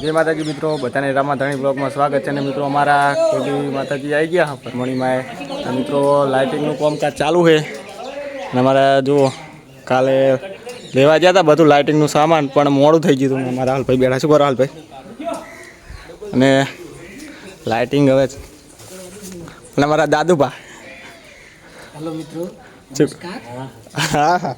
જય માતાજી મિત્રો, બધાને રામાધણી બ્લોગમાં સ્વાગત છે. અને મિત્રો અમારા કોટી માતાજી આવી ગયા પરમણીમાં મિત્રો લાઇટિંગનું કામકાજ ચાલુ છે. અને અમારા જુઓ કાલે લેવા ગયા હતા બધું લાઇટિંગનું સામાન, પણ મોડું થઈ ગયું હતું. અમારા હાલભાઈ બેઠા. શું કરો હાલભાઈ? અને લાઇટિંગ હવે અને અમારા દાદુભા. હેલો મિત્રો, હા હા,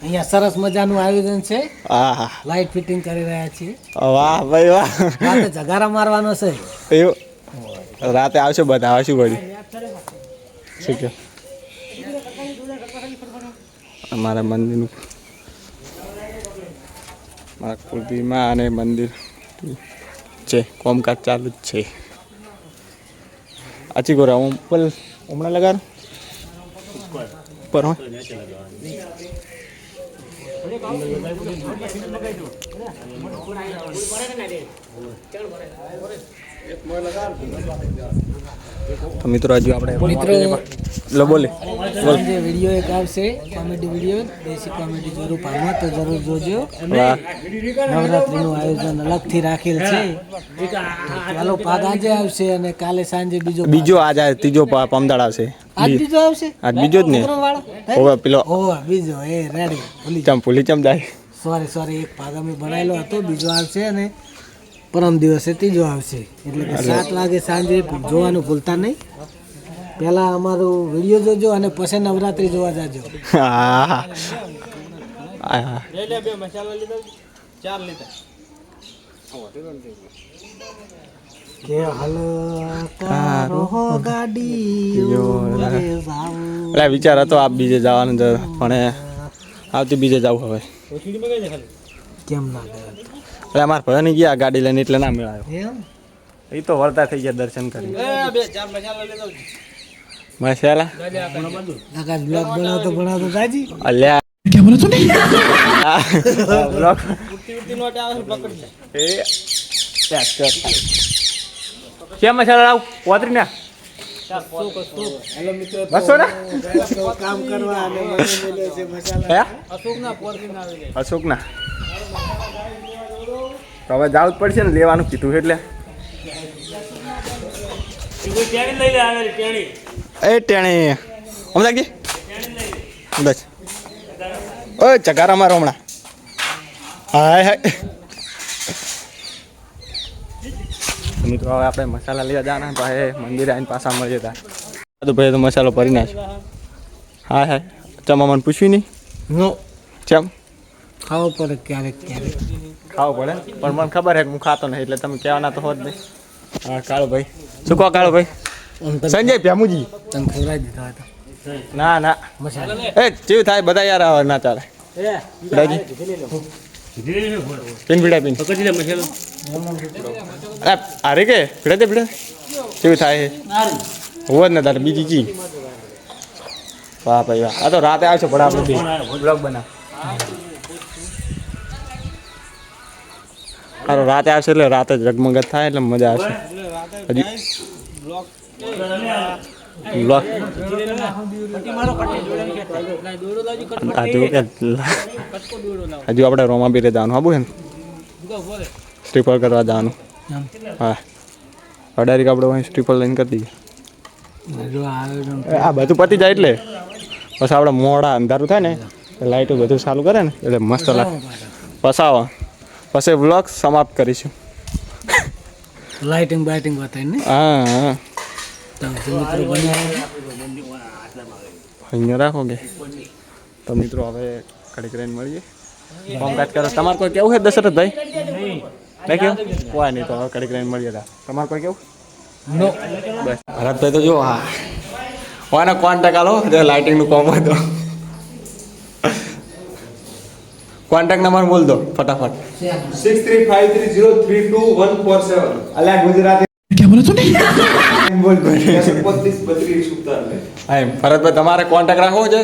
અહીંયા સરસ મજાનું આયોજન છે. હા હા, લાઇટ ફિટિંગ કરી રહ્યા છીએ. વાહ ભાઈ વાહ. રાતે જગારા મારવાનો છે. એવું રાતે આવશે બધા, આવશું વળી. શું કે અમારા મંદિરનું, મારા કુલદીમાં અને મંદિર છે કોમકાજ ચાલુ જ છે. આચી ગોરા હું હમણાં લગાડું પર તો મિત્રો હજુ આપણે લો બોલે સાંજે વિડીયો એક આવશે, કોમેડી વિડીયો, દેશી કોમેડી જરૂર પામો તો જરૂર જોજો. નવરાત્રીનું આયોજન અલગથી રાખેલ છે. ચાલો પાગ આજે આવશે અને કાલે સાંજે બીજો આજ ત્રીજો પમદાડ આવશે. આજ બીજો આવશે, આજ બીજો જ ને. ઓવે પેલો બીજો એ રેડી ભૂલી ચમ જાય. સોરી એક ભાગ અમે બનાવેલો હતો, બીજો આવશે અને પરમ દિવસે ત્રીજો આવશે. એટલે કે 7 વાગે સાંજે જોવાનું ભૂલતા નહીં. પહેલા અમારું વિડીયો જોજો અને પછી નવરાત્રી જોવા જાજો. હા કે હાલ કારો ગાડી એટલે વિચાર હતો આપ બીજે જવાનું, પણ આવતી બીજે જવું હવે. કેમ ના ગયા? એટલે અમારા ભાઈ ની ગયા ગાડી લઈને, એટલે ના મેળાયો. એમ એ તો વળતા થઈ ગયા દર્શન કરી. મસાલા આકાશ બ્લોગ બનાવતો જાજી. અલ્યા કે બોલો તો નહીં બ્લોગ એ કેમ મસાલા લાવ પોતરી ના હેલો મિત્રો, બસો ને કામ કરવા અને મને મળ્યો છે મસાલા. અશોક ના તો હવે જવું જ પડશે ને, લેવાનું કીધું એટલે. એ ટેણી હમણાં કે બસ ઓય ચગારા મારો હમણાં. હાય હાય મિત્રો, હવે આપણે મસાલા લેવા જવાના ભાઈ. મંદિરે આવીને પાછા મળીએ ત્યાં તો ભાઈ તો મસાલો ભરી નાખ. હા હા, ચમા મને પૂછ્યું નહીં. નો ચમ ખાવો પડે ક્યારેક ક્યારેક. ખાવું પડે, પણ મને ખબર છે કે હું ખાતો નહીં, એટલે તમે કહેવાના તો હોત નહીં. હા કાળો ભાઈ, શું કહો કાળો ભાઈ? સંજય ભ્યામુજી તમે ખવડાવી દીધા હતા ના ના મસાલા. એ જેવું થાય બધા યાર આવે ના ચાલે. પિન ભીડા પિન અરે કે ભીડા દે ભીડા કેવું થાય હોવ જ ને તારે બીજી ચીજ. વાહ ભાઈ વાહ, આ તો રાતે આવશે પણ આપણે બ્લોગ બનાવ. સારો રાતે આવશે એટલે રાતે જગમગત થાય એટલે મજા આવશે. હજી બ્લોગ હજુ આપણે રોમાબીરે જવાનું આવું ને, સ્ટ્રીપર કરવા જવાનું. હા 18 આપણે અહીં સ્ટ્રીપર લઈને કરી દઈએ. આ બધું પતી જાય એટલે પછી આપણે મોડા અંધારું થાય ને, લાઇટો બધું ચાલુ કરે ને એટલે મસ્ત લાગે. પસાવો પછી બ્લોગ સમાપ્ત કરીશું. લાઇટિંગ બાઇટિંગ બતાવીને હા હા અહીંયા રાખો કે. તો મિત્રો હવે કડીક રહીને મળીએ, કામકાજ કરો. તમારે કોઈ કેવું છે દશરથભાઈ? નહીં કેવું કોઈ નહીં, તો હવે કડીક રહીને મળીએ. તમારે કોઈ કેવું? નો બસ ભરતભાઈ તો જો હા ઓને કોન્ટેક્ટ આલો, લાઇટિંગનું કામ હોય તો કોન્ટેક્ટ નંબર બોલ દો ફટાફટ. 6353032147. અલ્યા ગુજરાતી કે બોલો તો નહીં બોલ બોલ. 32 એમ ભરતભાઈ તમારે કોન્ટેક્ટ રાખવો છે?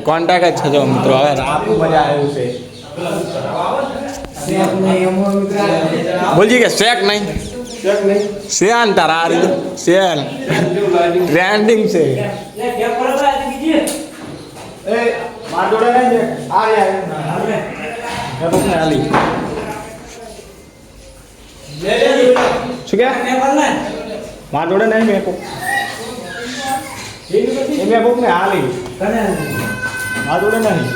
કોન્ટેક્ટ જ છે જો મિત્રો. હવે રાત મજા આવ્યું છે. બોલજી કે શેક નહીં ચેક નહીં સેન તારા સેન ટ્રેન્ડિંગ છે એ માર જોડે નહીં છે આ રે આલી શું કે માર જોડે નહીં મેં કો એ મેં કોક ને આલી માર જોડે નહીં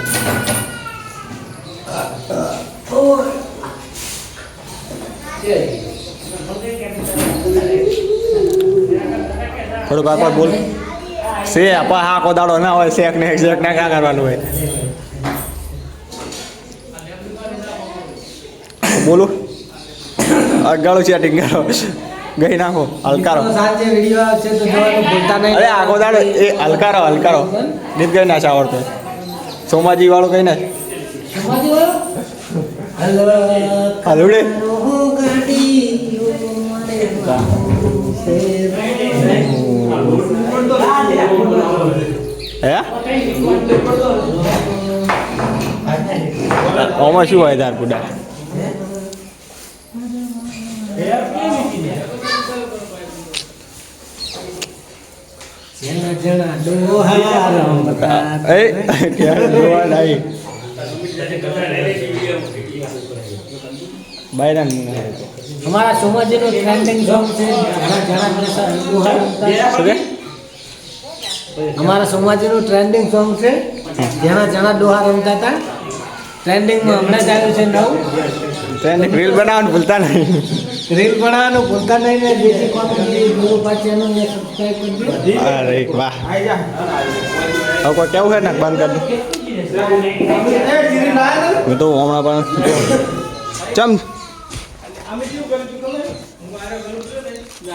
થોડુંક આપા બોલ સે આપા હા કો દાડો ના હોય શેક ને ક્યાં કરવાનું હોય બોલો અગાડો ચેટિંગ કરો ગઈ નાખો હલકારો સાંજે વિડીયો આવશે તો જોવાનું ભૂલતા નહીં. અરે આગો દાડો એ હલકારો ગીત ગઈ ના આવડતો સોમાજી વાળો કઈ ના હાલુડે હે ઓમાં શું હોય તાર પુડા જણા જણા ડોહા રમતા એ ક્યારે જોવા નહીં બાયરાન અમારા સોમાજીનો ટ્રેન્ડિંગ સોંગ છે જણા જણા ડોહા રમતા. શું કે અમારા સોમાજીનું ટ્રેન્ડિંગ સોંગ છે જણા જણા ડોહા રમતા હતા. ટ્રેન્ડિંગમાં હમણાં જ આવ્યું છે નવું. તેને રીલ બનાવવાનું ભૂલતા નહીં રીલ બનાવવાનું ભૂલતા નહીં ને દેશી કોમેડી ગુરુ પાછળનું ને સબસ્ક્રાઇબ કરજો. અરે વાહ હવે કોઈ કેવું છે ને બંધ કરી દઉં તો હમણાં પણ ચમ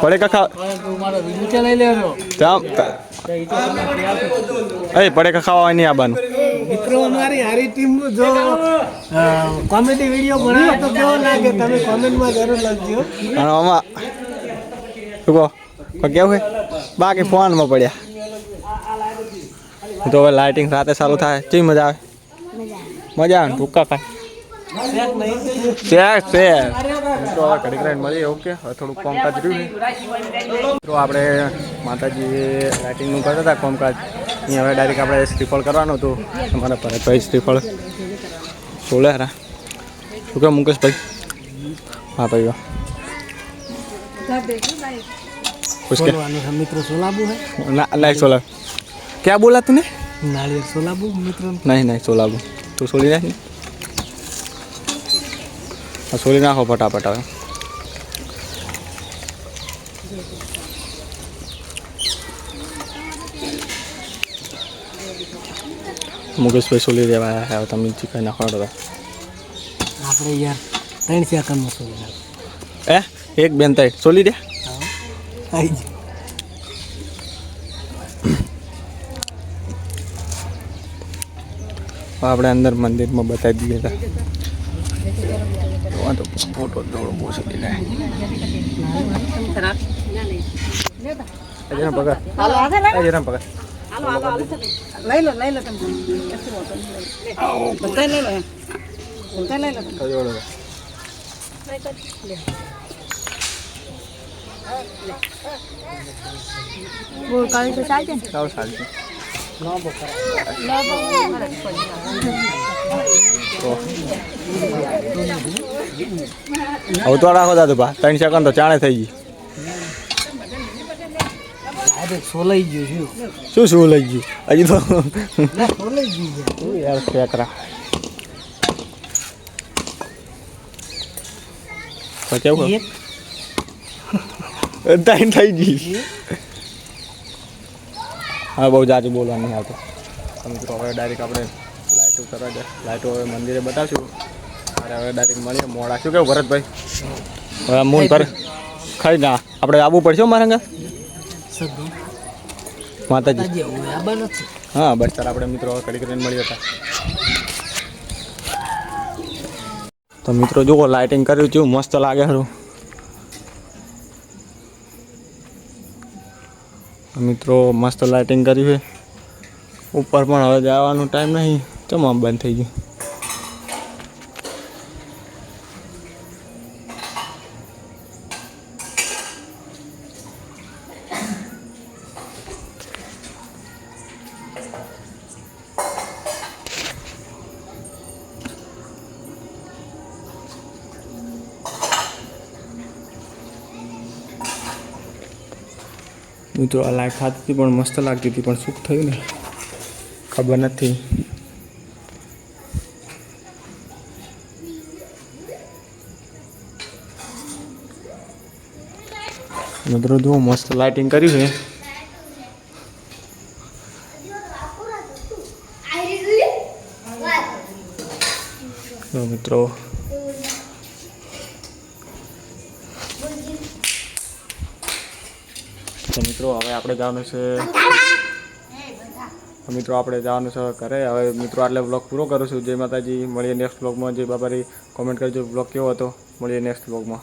પડે કખા મારો વિડીયો ચલાવી લેવાનો. ચમ એ પડે ખાવા નહીં આવવાનું મિત્રો અમારી હારી ટીમનું જો કોમેડી વિડીયો બનાવો તો કેવો લાગે તમે કોમેન્ટમાં જરૂર લખજો. અને આમાં શું કહો કોઈ કેવું છે બાકી ફોનમાં પડ્યા તો હવે લાઇટિંગ રાતે ચાલુ થાય કેવી મજા આવે મજા આવે ને ટૂંકા ખાય શેર શેર તો હવે ઘડીક રહીને મળીએ ઓકે હવે થોડુંક કામકાજ રહ્યું તો આપણે માતાજી લાઇટિંગનું કરતા હતા કામકાજ અહીંયા હવે ડાયરેક્ટ આપણે શ્રીફળ કરવાનું હતું અમારા ભરતભાઈ શ્રીફળ સોલે હરા શું કે મુકેશભાઈ હા ભાઈ उसके મિત્રો સોલાબુ હે लाइक सोला क्या बोला तूने નાળિયેર સોલાબુ મિત્રો नहीं सोलाबू तू सोली नहीं सोली ना हो फटाफट આવે મુકેશભાઈ સોલી દેવા આવ્યા તમે ચિકન નાખવા દો આપણે યાર 3 સેકન્ડમાં સોલી નાખ એક બેન તઈ સોલી દે આઈ જા. આપણે અંદર મંદિરમાં બતાવી દઈએ હતા તો ફોટો દોડો બહુ સડી જાય પગાર પગાર લઈ લો તમે બધા લઈ લો એમ બધા લઈ લો બોલ કાળી તો ચાલશે ને ચાલો સારી હવે તો રાખો દાદુ બા 3 સેકન્ડ તો ચાણે થઈ ગઈ આજે સોલાઈ ગયું શું લઈ ગયું હજી તો સોલાઈ ગયું યાર ફેકરા તો કેવું ટાઈમ થઈ ગઈ હા બહુ જાજુ બોલવાનું નહીં આવતું મિત્રો હવે ડાયરેક્ટ આપણે લાઇટો કરવા જાય લાઇટો હવે મંદિરે બતાવશું અરે હવે ડાયરેક્ટ મળીએ મોડા શું કેવું ભરતભાઈ હવે મૂન પર ખાઈ ના આપણે આવવું પડશે મારા અંગા માતાજી હા બસ સર આપણે મિત્રો હવે કડી કરીને મળ્યા હતા તો મિત્રો જુઓ લાઇટિંગ કર્યું છું મસ્ત લાગે ખરું મિત્રો મસ્ત લાઇટિંગ કર્યું છે ઉપર પણ હવે જવાનો ટાઈમ નહીં ચમ બંધ થઈ ગયું મિત્રો આ લાઈટ ખાતી હતી પણ મસ્ત લાગતી હતી, પણ શું થયું ને ખબર નથી. મિત્રો જુઓ મસ્ત લાઇટિંગ કર્યું છે. તો મિત્રો હવે આપણે જવાનું છે ઘરે. હવે મિત્રો આટલે બ્લોગ પૂરો કરું છું. જય માતાજી. મળીએ નેક્સ્ટ બ્લોગમાં. જય બાબારી. કોમેન્ટ કરજો બ્લોગ કેવો હતો. મળીએ નેક્સ્ટ બ્લોગમાં.